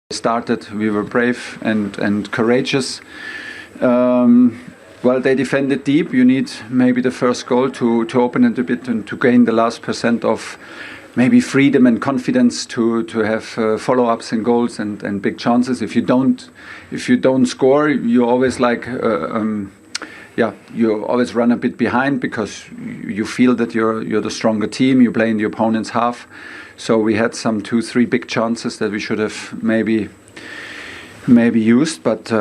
Started, we were brave and courageous. Well, they defended deep. You need maybe the first goal to open it a bit and to gain the last % of maybe freedom and confidence to have follow-ups and goals and big chances. If you don't score, you always you always run a bit behind because you feel that you're the stronger team. You play in the opponent's half. So we had some 2-3 big chances that we should have maybe used, but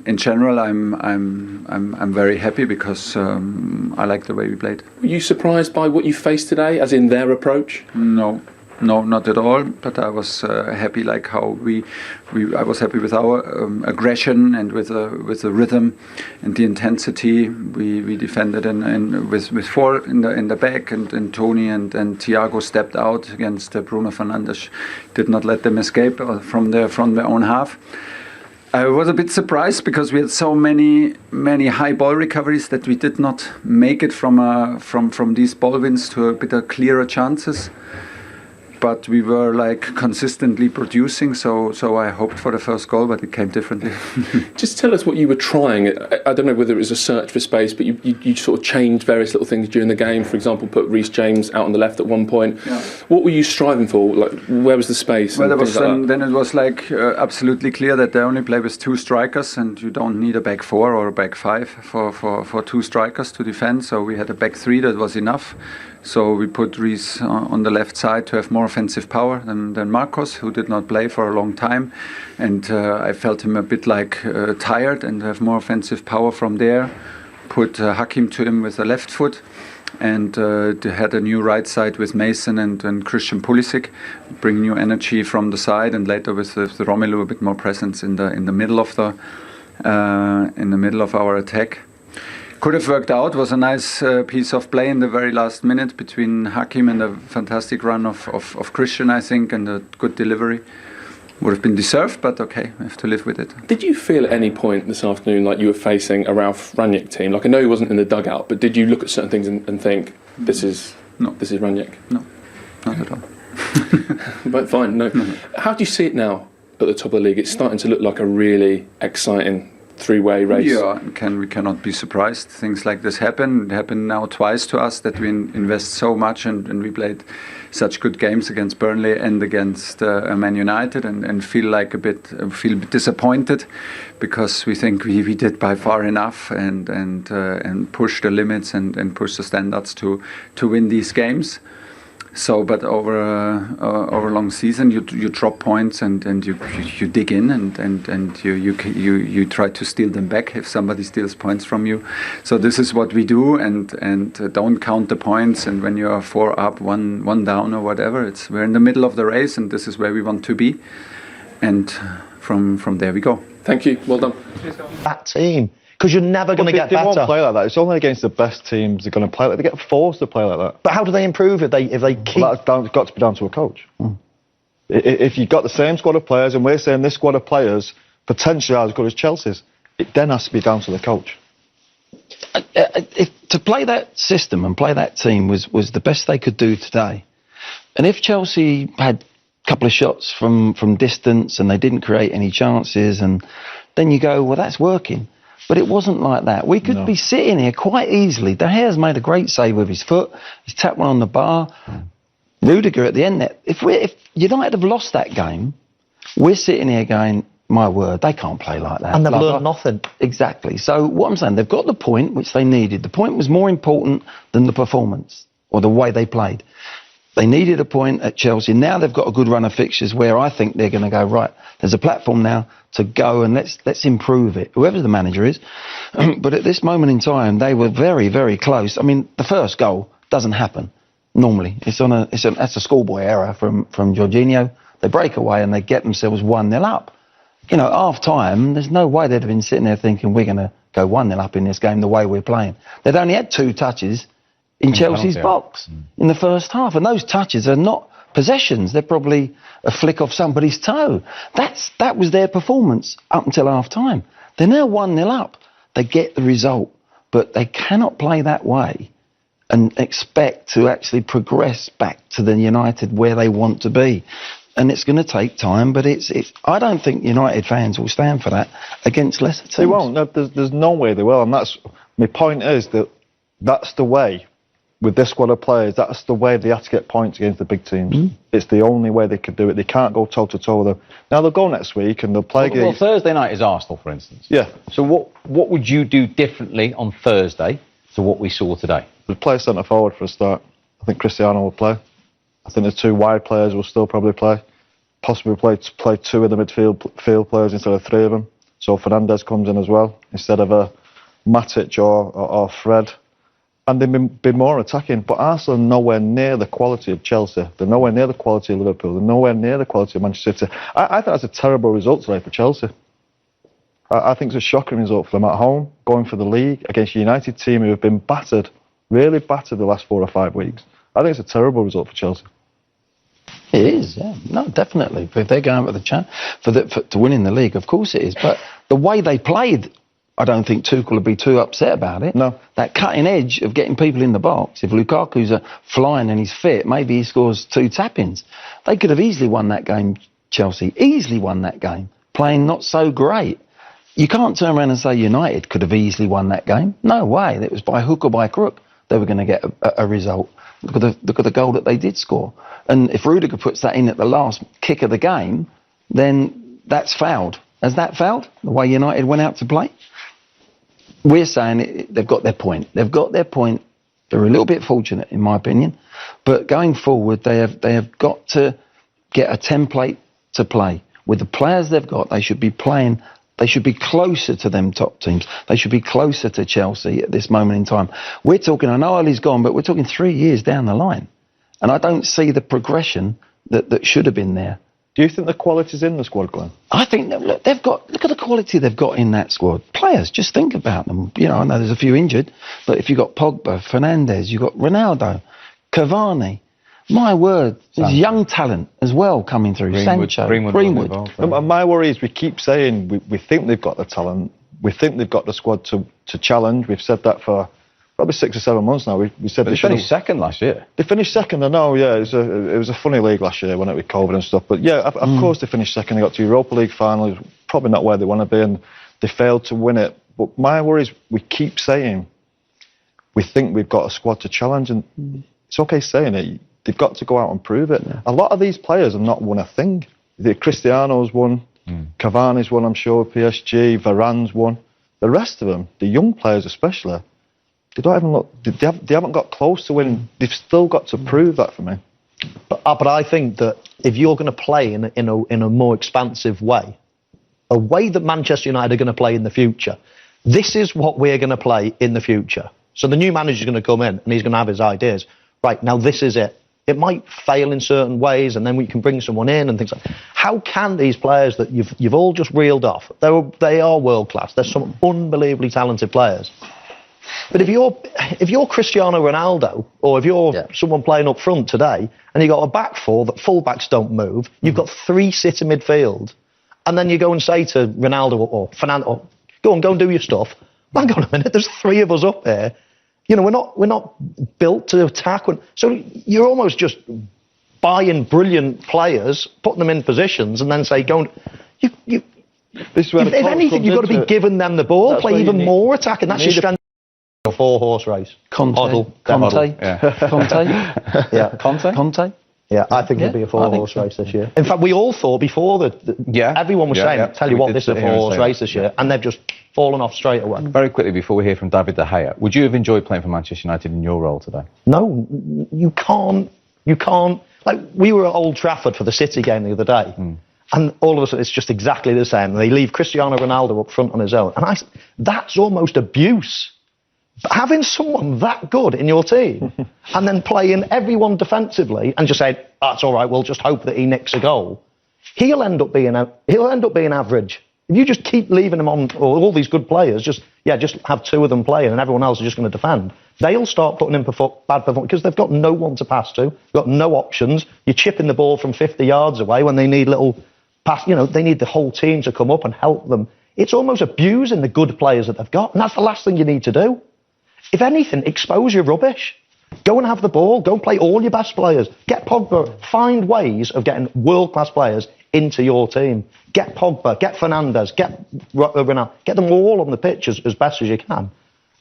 in general, I'm very happy because I like the way we played. Were you surprised by what you faced today, as in their approach? No, not at all. But I was happy, like how I was happy with our aggression and with the rhythm and the intensity. We defended and with 4 in the back, and Tony and Thiago stepped out against Bruno Fernandes, did not let them escape from their own half. I was a bit surprised because we had so many high ball recoveries that we did not make it from these ball wins to a bit of clearer chances. But we were consistently producing, so I hoped for the first goal, but it came differently. Just tell us what you were trying. I don't know whether it was a search for space, but you sort of changed various little things during the game. For example, put Reece James out on the left at one point. Yeah. What were you striving for? Where was the space? Well, then it was absolutely clear that they only play with 2 strikers, and you don't need a back 4 or a back 5 for 2 strikers to defend. So we had a back 3 that was enough. So we put Reece on the left side to have more offensive power than Marcos, who did not play for a long time. And I felt him a bit tired and have more offensive power from there. Put Hakim to him with the left foot. And they had a new right side with Mason and Christian Pulisic, bring new energy from the side, and later with Romelu a bit more presence in the middle of our attack. Could have worked out. Was a nice piece of play in the very last minute between Hakim and a fantastic run of Christian, I think, and a good delivery. Would have been deserved, but okay, we have to live with it. Did you feel at any point this afternoon like you were facing a Ralf Rangnick team? I know he wasn't in the dugout, but did you look at certain things and think, this is Rangnick? No, not at all. But fine, no. How do you see it now at the top of the league? It's starting to look like a really exciting 3-way race. Yeah, we cannot be surprised. Things like this happen. It happened now twice to us that we invest so much and we played such good games against Burnley and against Man United and feel a bit disappointed because we think we did by far enough and push the limits and push the standards to win these games. So, but over a long season, you drop points and you dig in and you try to steal them back if somebody steals points from you. So this is what we do and don't count the points. And when you are 4 up, one down or whatever, we're in the middle of the race and this is where we want to be. And from there we go. Thank you. Well done. That team. Because you're never going to get better. They won't play like that. It's only against the best teams they're going to play like. They get forced to play like that. But how do they improve if they keep? Well, that's got to be down to a coach. If you've got the same squad of players, and we're saying this squad of players potentially are as good as Chelsea's, it then has to be down to the coach. To play that system and play that team was the best they could do today. And if Chelsea had a couple of shots from distance and they didn't create any chances, and then you go, well, that's working. But it wasn't like that. We could be sitting here quite easily. De Gea's made a great save with his foot. He's tapped one on the bar. Rudiger at the end there. If United have lost that game, we're sitting here going, my word, they can't play like that. And they've learned nothing. Exactly. So what I'm saying, they've got the point which they needed. The point was more important than the performance or the way they played. They needed a point at Chelsea. Now they've got a good run of fixtures where I think they're going to go, right, there's a platform now to go and let's improve it, whoever the manager is. But at this moment in time, they were very, very close. I mean, the first goal doesn't happen normally. That's a schoolboy error from Jorginho. They break away and they get themselves 1-0 up. You know, half-time, there's no way they'd have been sitting there thinking we're going to go 1-0 up in this game the way we're playing. They'd only had 2 touches in Chelsea's box in the first half. And those touches are not possessions. They're probably a flick off somebody's toe. That was their performance up until half-time. They're now 1-0 up. They get the result. But they cannot play that way and expect to actually progress back to the United where they want to be. and it's going to take time. But it's. I don't think United fans will stand for that against lesser teams. They won't. No, there's no way they will. And that's my point. Is that's the way. With this squad of players, that's the way they have to get points against the big teams. It's the only way they could do it. They can't go toe-to-toe with them. Now, they'll go next week and they'll play against... Well, Thursday night is Arsenal, for instance. Yeah. So what would you do differently on Thursday to what we saw today? We'll play centre-forward for a start. I think Cristiano will play. I think the two wide players will still probably play. Possibly play two of the midfield players instead of three of them. So Fernandes comes in as well, instead of a Matic or Fred. And they've been more attacking, but Arsenal are nowhere near the quality of Chelsea. They're nowhere near the quality of Liverpool. They're nowhere near the quality of Manchester City. I think that's a terrible result today for Chelsea. I think it's a shocking result for them at home, going for the league against a United team who have been battered, really battered the last 4 or 5 weeks. I think it's a terrible result for Chelsea. It is, yeah. No, definitely. If they're going for the chance to winning the league, of course it is. But the way they played, I don't think Tuchel would be too upset about it. No. That cutting edge of getting people in the box. If Lukaku's flying and he's fit, maybe he scores 2 tap-ins. They could have easily won that game, Chelsea. Easily won that game. Playing not so great. You can't turn around and say United could have easily won that game. No way. It was by hook or by crook they were going to get a result. Look at the goal that they did score. And if Rudiger puts that in at the last kick of the game, then that's fouled. Has that fouled? The way United went out to play? We're saying they've got their point. They've got their point. They're a little bit fortunate, in my opinion. But going forward, they have got to get a template to play. With the players they've got, they should be playing. They should be closer to them top teams. They should be closer to Chelsea at this moment in time. We're talking, I know Ali's gone, but we're talking 3 years down the line. And I don't see the progression that should have been there. Do you think the quality's in the squad, Glenn? I think that, look at the quality they've got in that squad. Players, just think about them. I know there's a few injured, but if you've got Pogba, Fernandes, you've got Ronaldo, Cavani, my word, there's young talent as well coming through. Sancho, Greenwood. And my worry is we keep saying we think they've got the talent, we think they've got the squad to challenge. We've said that for probably 6 or 7 months now. We said they finished second last year. They finished second, I know, yeah. It was a funny league last year, wasn't it, with COVID and stuff. But yeah, of course they finished second. They got to Europa League final. Probably not where they want to be, and they failed to win it. But my worry is we keep saying we think we've got a squad to challenge, and it's okay saying it. They've got to go out and prove it. Yeah. A lot of these players have not won a thing. Cristiano's won, Cavani's won, I'm sure, PSG, Varane's won. The rest of them, the young players especially, they don't even look. They haven't got close to winning. They've still got to prove that for me. But I think that if you're going to play in a more expansive way, a way that Manchester United are going to play in the future, this is what we're going to play in the future. So the new manager's going to come in and he's going to have his ideas. Right, now this is it. It might fail in certain ways, and then we can bring someone in and things like that. How can these players that you've all just reeled off, they are world class. There's some unbelievably talented players. But if you're Cristiano Ronaldo, or if you're someone playing up front today, and you've got a back four that full-backs don't move, you've got 3 sit in midfield, and then you go and say to Ronaldo or Fernando, go and do your stuff. Hang on a minute, there's 3 of us up here. We're not built to attack. So you're almost just buying brilliant players, putting them in positions, and then say, go and... if anything, you've got to be giving them the ball, play even more attacking. That's your strength. A 4-horse race. Conte. Yeah. Conte. Yeah, I think it'll be a 4-horse race this year. In fact, we all thought before everyone was saying, tell you what, this is a 4-horse race this year, and they've just fallen off straight away. Very quickly, before we hear from David De Gea, would you have enjoyed playing for Manchester United in your role today? No, you can't. Like, we were at Old Trafford for the City game the other day, and all of a sudden it's just exactly the same. They leave Cristiano Ronaldo up front on his own, and that's almost abuse. Having someone that good in your team and then playing everyone defensively and just saying, that's all right, we'll just hope that he nicks a goal, he'll end up being average. If you just keep leaving him on, or all these good players, just have 2 of them playing and everyone else is just going to defend, they'll start putting in bad performance because they've got no one to pass to, got no options. You're chipping the ball from 50 yards away when they need little pass. They need the whole team to come up and help them. It's almost abusing the good players that they've got, and that's the last thing you need to do. If anything, expose your rubbish. Go and have the ball. Go play all your best players. Get Pogba. Find ways of getting world-class players into your team. Get Pogba, get Fernandes, get Ronaldo. Get them all on the pitch as best as you can.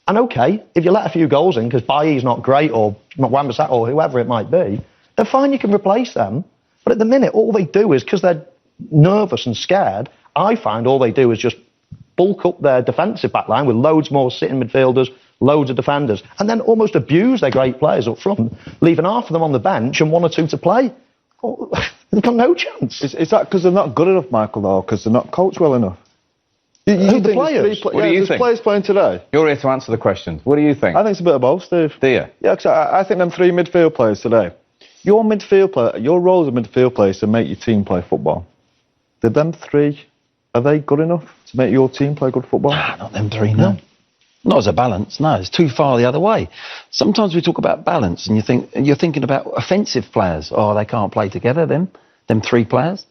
And okay, if you let a few goals in because Bailly's not great or Wan-Bissaka or whoever it might be, then fine, you can replace them. But at the minute, all they do is, because they're nervous and scared, I find all they do is just bulk up their defensive back line with loads more sitting midfielders, loads of defenders, and then almost abuse their great players up front, leaving half of them on the bench and one or two to play. Oh, they've got no chance. Is that because they're not good enough, Michael, or because they're not coached well enough? Who the players? What do you think? Players playing today. You're here to answer the questions. What do you think? I think it's a bit of both, Steve. Do you? Yeah, because I think them 3 midfield players today. Your midfield player, your role as a midfield player is to make your team play football. Did them 3, are they good enough to make your team play good football? Not them 3, no. Not as a balance, no. It's too far the other way. Sometimes we talk about balance and you're thinking about offensive players. Oh, they can't play together, them 3 players.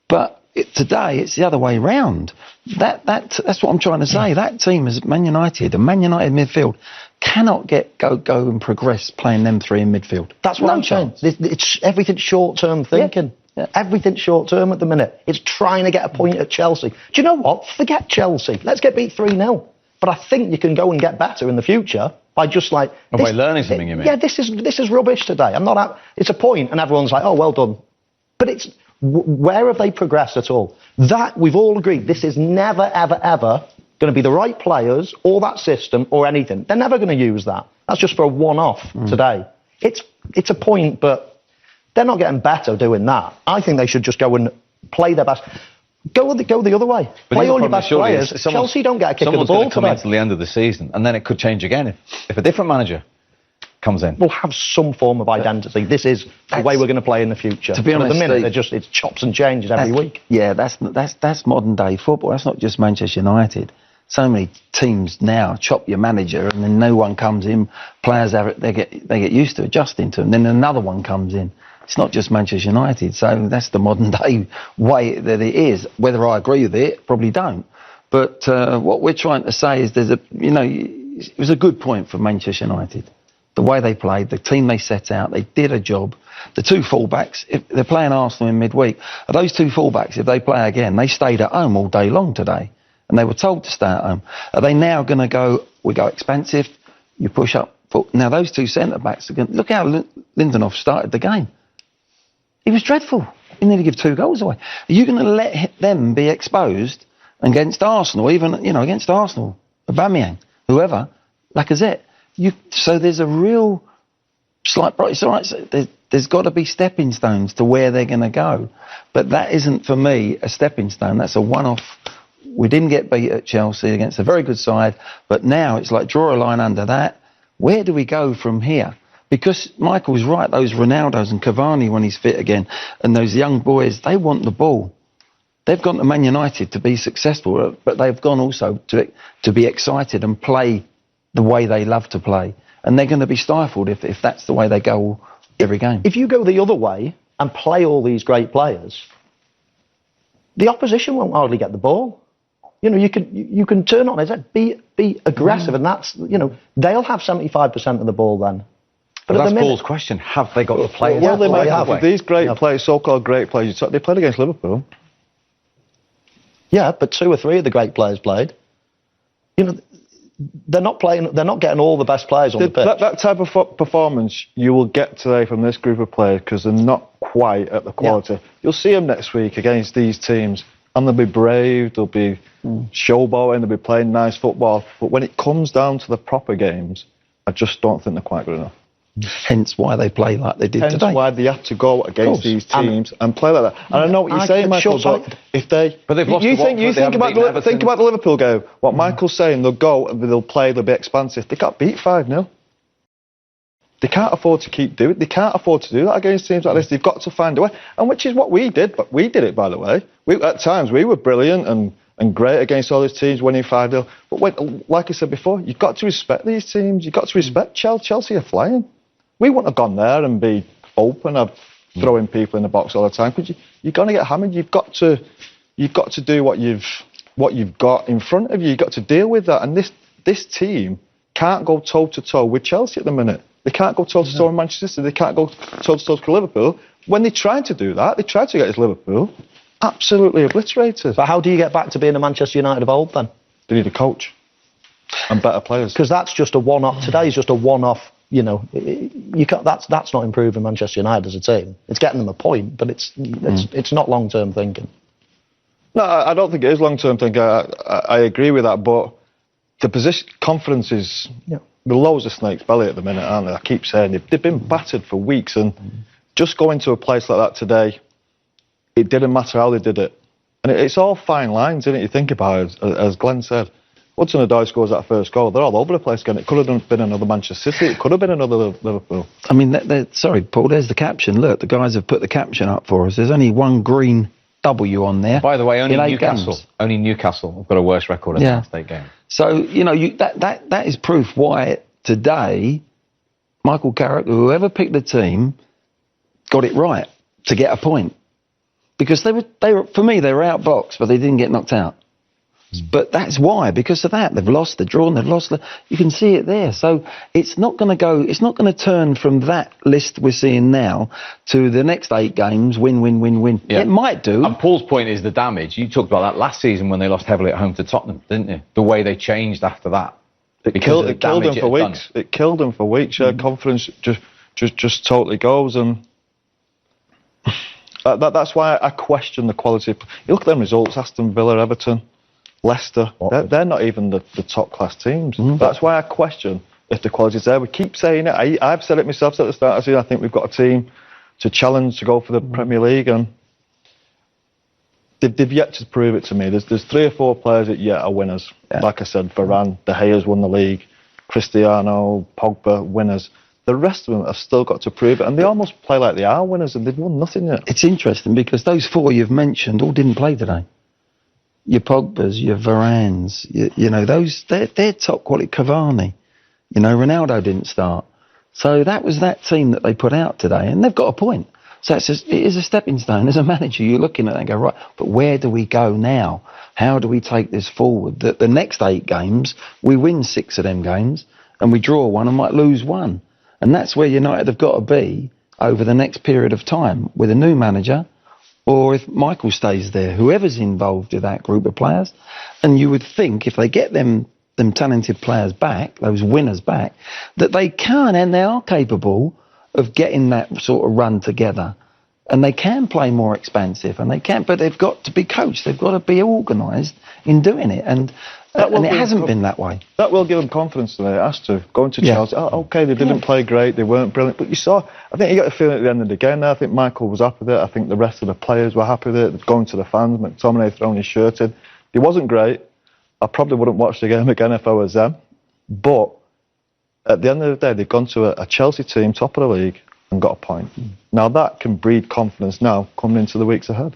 But today, it's the other way round. That's what I'm trying to say. That team is Man United, a Man United midfield, cannot go and progress playing them 3 in midfield. That's what I'm saying. It's everything short-term thinking. Yeah. Everything short-term at the minute. It's trying to get a point at Chelsea. Do you know what? Forget Chelsea. Let's get beat 3-0. But I think you can go and get better in the future by just like... by learning something, you mean? Yeah, this is rubbish today. It's a point and everyone's like, oh, well done. But it's... Where have they progressed at all? That, we've all agreed, this is never, ever, ever going to be the right players or that system or anything. They're never going to use that. That's just for a one-off today. It's a point, but they're not getting better doing that. I think they should just go and play their best. Go the other way. But play all your best players. Chelsea don't get a kick of the ball going to come until the end of the season, and then it could change again if a different manager comes in. We'll have some form of identity. This is the way we're going to play in the future. To be honest, at the minute, it's chops and changes every week. Yeah, that's modern day football. That's not just Manchester United. So many teams now chop your manager, and then no one comes in. Players they get used to adjusting to, and then another one comes in. It's not just Manchester United. So that's the modern day way that it is. Whether I agree with it, probably don't. But what we're trying to say is it was a good point for Manchester United. The way they played, the team they set out, they did a job. The 2 fullbacks, if they're playing Arsenal in midweek, those 2 fullbacks, if they play again, they stayed at home all day long today. And they were told to stay at home. Are they now going to we go expansive, you push up? Now those 2 centre-backs, look how Lindelof started the game. He was dreadful. He nearly gave 2 goals away. Are you going to let them be exposed against Arsenal, even, against Arsenal, Aubameyang, whoever, Lacazette? So there's a real slight... It's all right, there's got to be stepping stones to where they're going to go. But that isn't, for me, a stepping stone. That's a one-off. We didn't get beat at Chelsea against a very good side, but now it's like draw a line under that. Where do we go from here? Because Michael's right, those Ronaldos and Cavani when he's fit again, and those young boys, they want the ball. They've gone to Man United to be successful, but they've gone also to be excited and play the way they love to play. And they're going to be stifled if that's the way they go every game. If you go the other way and play all these great players, the opposition won't hardly get the ball. You can turn on it, be aggressive, and that's, they'll have 75% of the ball then. But that's Paul's question. Have they got the players? Well, they might have. These great players, so-called great players, they played against Liverpool. Yeah, but 2 or 3 of the great players played. They're not playing. They're not getting all the best players on the pitch. That type of performance you will get today from this group of players because they're not quite at the quality. Yeah. You'll see them next week against these teams, and they'll be brave. They'll be showboating. They'll be playing nice football. But when it comes down to the proper games, I just don't think they're quite good enough. Hence why they play like they did today. Hence why they have to go against these teams and play like that. And I know what you're saying, Michael, but if they... But they've lost think about the Liverpool game. What Michael's saying, they'll go and they'll play, they'll be expansive. They got beat 5-0. They can't afford to keep doing it. They can't afford to do that against teams like this. They've got to find a way. And which is what we did. But we did it, by the way. At times, we were brilliant and great against all these teams, winning 5-0. But like I said before, you've got to respect these teams. You've got to respect Chelsea are flying. We wouldn't have gone there and be open of throwing people in the box all the time because you're going to get hammered. You've got to do what you've got in front of you. You've got to deal with that. And this team can't go toe to toe with Chelsea at the minute. They can't go toe-to-toe with Manchester City. They can't go toe-to-toe with Liverpool. When they tried to do that, they tried to get us Liverpool, absolutely obliterated. But how do you get back to being a Manchester United of old then? They need a coach and better players. Because that's just a one-off. Today's just a one-off. You know, you can't, that's not improving Manchester United as a team. It's getting them a point, but it's not long-term thinking. No, I don't think it is long-term thinking. I agree with that, but the position confidence is below the snake's belly at the minute, aren't they? I keep saying they've been battered for weeks, and just going to a place like that today, it didn't matter how they did it. And it's all fine lines, isn't it? You think about it, as Glenn said. Hudson-Odoi scores that first goal. They're all over the place again. It could have been another Manchester City. It could have been another Liverpool. I mean, sorry, Paul, there's the caption. Look, the guys have put the caption up for us. There's only one green W on there. By the way, only Newcastle. Games. Only Newcastle have got a worse record in the last 8 games. So, you know, that is proof why today Michael Carrick, whoever picked the team, got it right to get a point. Because they were for me, they were outboxed, but they didn't get knocked out. But that's why, because of that, they've lost, they've drawn, they've lost. You can see it there. So it's not going to turn from that list we're seeing now to the next 8 games, win, win, win, win. Yeah. It might do. And Paul's point is the damage. You talked about that last season when they lost heavily at home to Tottenham, didn't you? The way they changed after that. It killed them for weeks. It killed them for weeks. Yeah, confidence just totally goes, and that's why I question the quality. You look at them results: Aston Villa, Everton, Leicester. They're not even the top class teams. That's why I question if the quality's there. We keep saying it. I've said it myself at the start of the season. I think we've got a team to challenge to go for the Premier League, and they've yet to prove it to me. There's 3 or 4 players that yet are winners. Yeah. Like I said, Varane, De Gea's won the league, Cristiano, Pogba, winners. The rest of them have still got to prove it, and they almost play like they are winners, and they've won nothing yet. It's interesting because those 4 you've mentioned all didn't play today. Your Pogbas, your Varanes, you know, they're top quality. Cavani, you know, Ronaldo didn't start. So that was that team that they put out today, and they've got a point. So it is a stepping stone. As a manager, you're looking at that and go, right, but where do we go now? How do we take this forward? That the next 8 games, we win 6 of them games, and we draw 1 and might lose 1. And that's where United have got to be over the next period of time with a new manager, or if Michael stays there, whoever's involved in that group of players. And you would think if they get them talented players back, those winners back, that they can and they are capable of getting that sort of run together. And they can play more expansive, and they can, but they've got to be coached. They've got to be organised in doing it. And it hasn't been that way. That will give them confidence today. It has to. Going to Chelsea, okay, they didn't play great, they weren't brilliant, but you saw, I think you got a feeling at the end of the game there. I think Michael was happy with it. I think the rest of the players were happy with it. Going to the fans, McTominay throwing his shirt in. He wasn't great. I probably wouldn't watch the game again if I was them. But at the end of the day, they've gone to a Chelsea team, top of the league, and got a point. Now that can breed confidence now coming into the weeks ahead.